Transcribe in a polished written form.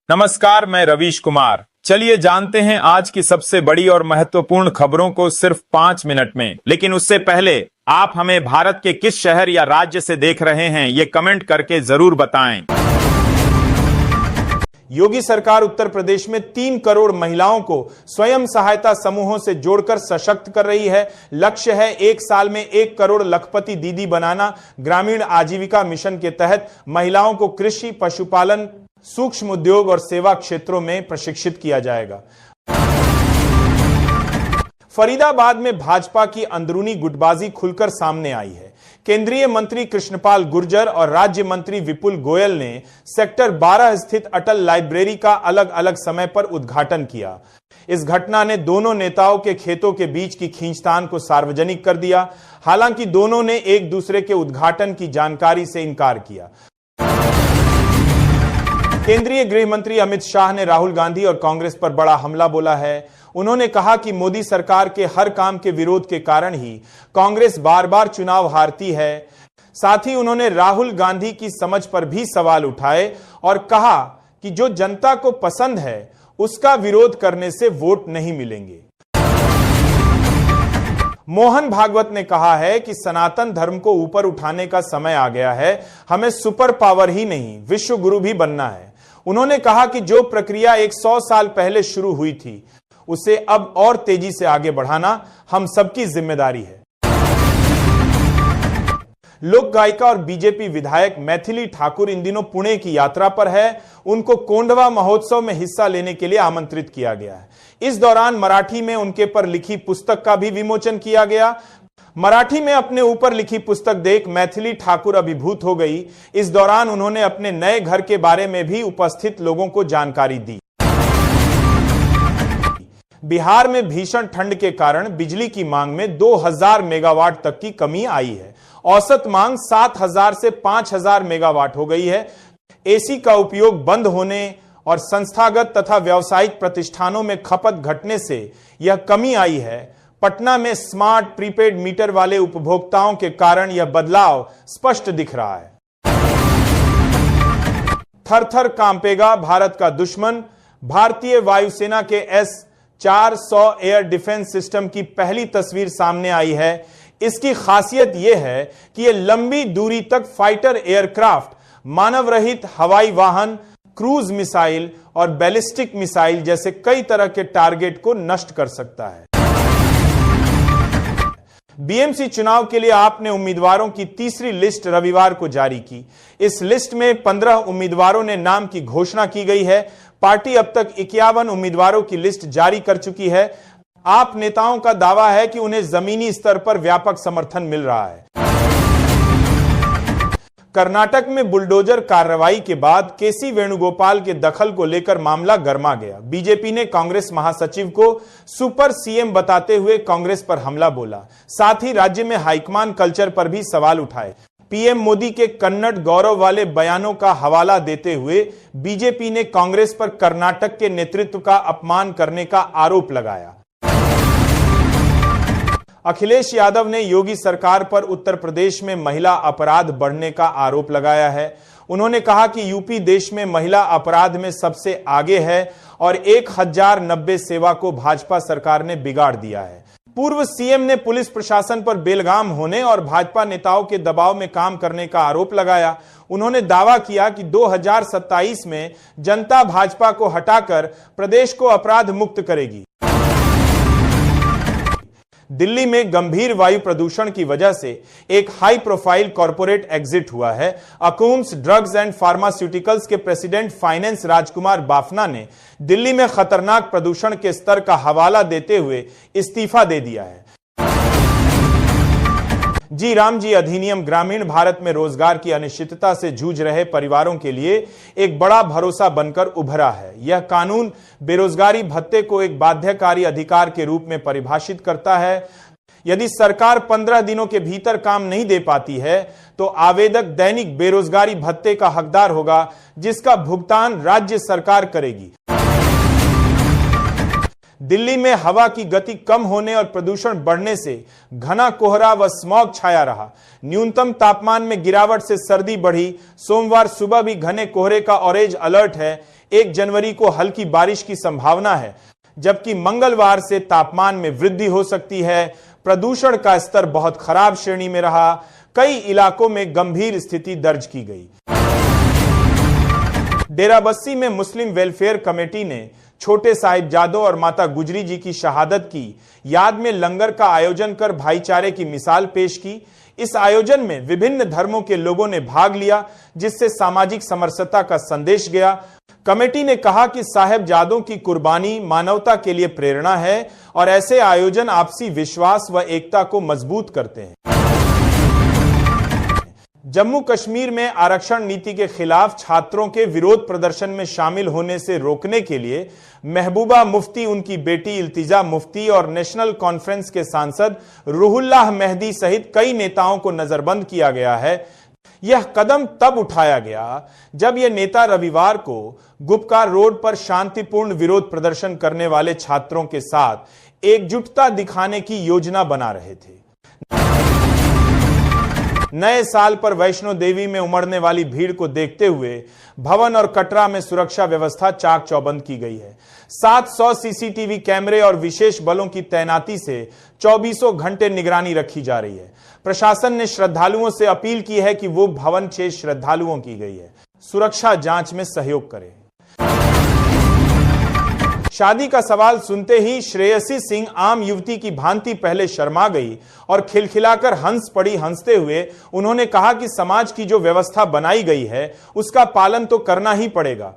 नमस्कार, मैं रवीश कुमार। चलिए जानते हैं आज की सबसे बड़ी और महत्वपूर्ण खबरों को सिर्फ 5 मिनट में। लेकिन उससे पहले आप हमें भारत के किस शहर या राज्य से देख रहे हैं ये कमेंट करके जरूर बताएं। योगी सरकार उत्तर प्रदेश में 3 करोड़ महिलाओं को स्वयं सहायता समूहों से जोड़कर सशक्त कर रही है। लक्ष्य है 1 साल में 1 करोड़ लखपति दीदी बनाना। ग्रामीण आजीविका मिशन के तहत महिलाओं को कृषि, पशुपालन, सूक्ष्म उद्योग और सेवा क्षेत्रों में प्रशिक्षित किया जाएगा। फरीदाबाद में भाजपा की अंदरूनी गुटबाजी खुलकर सामने आई है। केंद्रीय मंत्री कृष्णपाल गुर्जर और राज्य मंत्री विपुल गोयल ने सेक्टर 12 स्थित अटल लाइब्रेरी का अलग अलग समय पर उद्घाटन किया। इस घटना ने दोनों नेताओं के खेतों के बीच की खींचतान को सार्वजनिक कर दिया। हालांकि दोनों ने एक दूसरे के उद्घाटन की जानकारी से इनकार किया। केंद्रीय गृह मंत्री अमित शाह ने राहुल गांधी और कांग्रेस पर बड़ा हमला बोला है। उन्होंने कहा कि मोदी सरकार के हर काम के विरोध के कारण ही कांग्रेस बार बार चुनाव हारती है। साथ ही उन्होंने राहुल गांधी की समझ पर भी सवाल उठाए और कहा कि जो जनता को पसंद है उसका विरोध करने से वोट नहीं मिलेंगे। मोहन भागवत ने कहा है कि सनातन धर्म को ऊपर उठाने का समय आ गया है। हमें सुपर पावर ही नहीं, विश्व गुरु भी बनना है। उन्होंने कहा कि जो प्रक्रिया 100 साल पहले शुरू हुई थी उसे अब और तेजी से आगे बढ़ाना हम सबकी जिम्मेदारी है। लोक गायिका और बीजेपी विधायक मैथिली ठाकुर इन दिनों पुणे की यात्रा पर है। उनको कोंडवा महोत्सव में हिस्सा लेने के लिए आमंत्रित किया गया है। इस दौरान मराठी में उनके पर लिखी पुस्तक का भी विमोचन किया गया। मराठी में अपने ऊपर लिखी पुस्तक देख मैथिली ठाकुर अभिभूत हो गई। इस दौरान उन्होंने अपने नए घर के बारे में भी उपस्थित लोगों को जानकारी दी। बिहार में भीषण ठंड के कारण बिजली की मांग में 2000 मेगावाट तक की कमी आई है। औसत मांग 7000 से 5000 मेगावाट हो गई है। एसी का उपयोग बंद होने और संस्थागत तथा व्यावसायिक प्रतिष्ठानों में खपत घटने से यह कमी आई है। पटना में स्मार्ट प्रीपेड मीटर वाले उपभोक्ताओं के कारण यह बदलाव स्पष्ट दिख रहा है। थर थर कांपेगा भारत का दुश्मन। भारतीय वायुसेना के S-400 एयर डिफेंस सिस्टम की पहली तस्वीर सामने आई है। इसकी खासियत यह है कि यह लंबी दूरी तक फाइटर एयरक्राफ्ट, मानव रहित हवाई वाहन, क्रूज मिसाइल और बैलिस्टिक मिसाइल जैसे कई तरह के टारगेट को नष्ट कर सकता है। बीएमसी चुनाव के लिए आपने उम्मीदवारों की तीसरी लिस्ट रविवार को जारी की। इस लिस्ट में 15 उम्मीदवारों ने नाम की घोषणा की गई है। पार्टी अब तक 51 उम्मीदवारों की लिस्ट जारी कर चुकी है। आप नेताओं का दावा है कि उन्हें जमीनी स्तर पर व्यापक समर्थन मिल रहा है। कर्नाटक में बुलडोजर कार्रवाई के बाद केसी वेणुगोपाल के दखल को लेकर मामला गर्मा गया। बीजेपी ने कांग्रेस महासचिव को सुपर सीएम बताते हुए कांग्रेस पर हमला बोला। साथ ही राज्य में हाईकमान कल्चर पर भी सवाल उठाए। पीएम मोदी के कन्नड़ गौरव वाले बयानों का हवाला देते हुए बीजेपी ने कांग्रेस पर कर्नाटक के नेतृत्व का अपमान करने का आरोप लगाया। अखिलेश यादव ने योगी सरकार पर उत्तर प्रदेश में महिला अपराध बढ़ने का आरोप लगाया है। उन्होंने कहा कि यूपी देश में महिला अपराध में सबसे आगे है और 1090 सेवा को भाजपा सरकार ने बिगाड़ दिया है। पूर्व सीएम ने पुलिस प्रशासन पर बेलगाम होने और भाजपा नेताओं के दबाव में काम करने का आरोप लगाया। उन्होंने दावा किया कि 2027 में जनता भाजपा को हटाकर प्रदेश को अपराध मुक्त करेगी। दिल्ली में गंभीर वायु प्रदूषण की वजह से एक हाई प्रोफाइल कॉर्पोरेट एग्जिट हुआ है। अकुम्स ड्रग्स एंड फार्मास्यूटिकल्स के प्रेसिडेंट फाइनेंस राजकुमार बाफना ने दिल्ली में खतरनाक प्रदूषण के स्तर का हवाला देते हुए इस्तीफा दे दिया है। जी राम जी अधिनियम ग्रामीण भारत में रोजगार की अनिश्चितता से जूझ रहे परिवारों के लिए एक बड़ा भरोसा बनकर उभरा है। यह कानून बेरोजगारी भत्ते को एक बाध्यकारी अधिकार के रूप में परिभाषित करता है। यदि सरकार 15 दिनों के भीतर काम नहीं दे पाती है तो आवेदक दैनिक बेरोजगारी भत्ते का हकदार होगा, जिसका भुगतान राज्य सरकार करेगी। दिल्ली में हवा की गति कम होने और प्रदूषण बढ़ने से घना कोहरा व स्मॉग छाया रहा। न्यूनतम तापमान में गिरावट से सर्दी बढ़ी। सोमवार सुबह भी घने कोहरे का ऑरेंज अलर्ट है। 1 जनवरी को हल्की बारिश की संभावना है, जबकि मंगलवार से तापमान में वृद्धि हो सकती है। प्रदूषण का स्तर बहुत खराब श्रेणी में रहा। कई इलाकों में गंभीर स्थिति दर्ज की गई। डेराबस्सी में मुस्लिम वेलफेयर कमेटी ने छोटे साहिबजादों और माता गुजरी जी की शहादत की याद में लंगर का आयोजन कर भाईचारे की मिसाल पेश की। इस आयोजन में विभिन्न धर्मों के लोगों ने भाग लिया, जिससे सामाजिक समरसता का संदेश गया। कमेटी ने कहा कि साहिबजादों की कुर्बानी मानवता के लिए प्रेरणा है और ऐसे आयोजन आपसी विश्वास व एकता को मजबूत करते हैं। जम्मू कश्मीर में आरक्षण नीति के खिलाफ छात्रों के विरोध प्रदर्शन में शामिल होने से रोकने के लिए महबूबा मुफ्ती, उनकी बेटी इल्तिजा मुफ्ती और नेशनल कॉन्फ्रेंस के सांसद रूहुल्लाह मेहदी सहित कई नेताओं को नजरबंद किया गया है। यह कदम तब उठाया गया जब ये नेता रविवार को गुपकार रोड पर शांतिपूर्ण विरोध प्रदर्शन करने वाले छात्रों के साथ एकजुटता दिखाने की योजना बना रहे थे। नए साल पर वैष्णो देवी में उमड़ने वाली भीड़ को देखते हुए भवन और कटरा में सुरक्षा व्यवस्था चाक चौबंद की गई है। 700 सीसीटीवी कैमरे और विशेष बलों की तैनाती से 24 घंटे निगरानी रखी जा रही है। प्रशासन ने श्रद्धालुओं से अपील की है कि वो भवन 6 श्रद्धालुओं की गई है, सुरक्षा जांच में सहयोग करें। शादी का सवाल सुनते ही श्रेयसी सिंह आम युवती की भांति पहले शर्मा गई और खिलखिलाकर हंस पड़ी। हंसते हुए उन्होंने कहा कि समाज की जो व्यवस्था बनाई गई है उसका पालन तो करना ही पड़ेगा।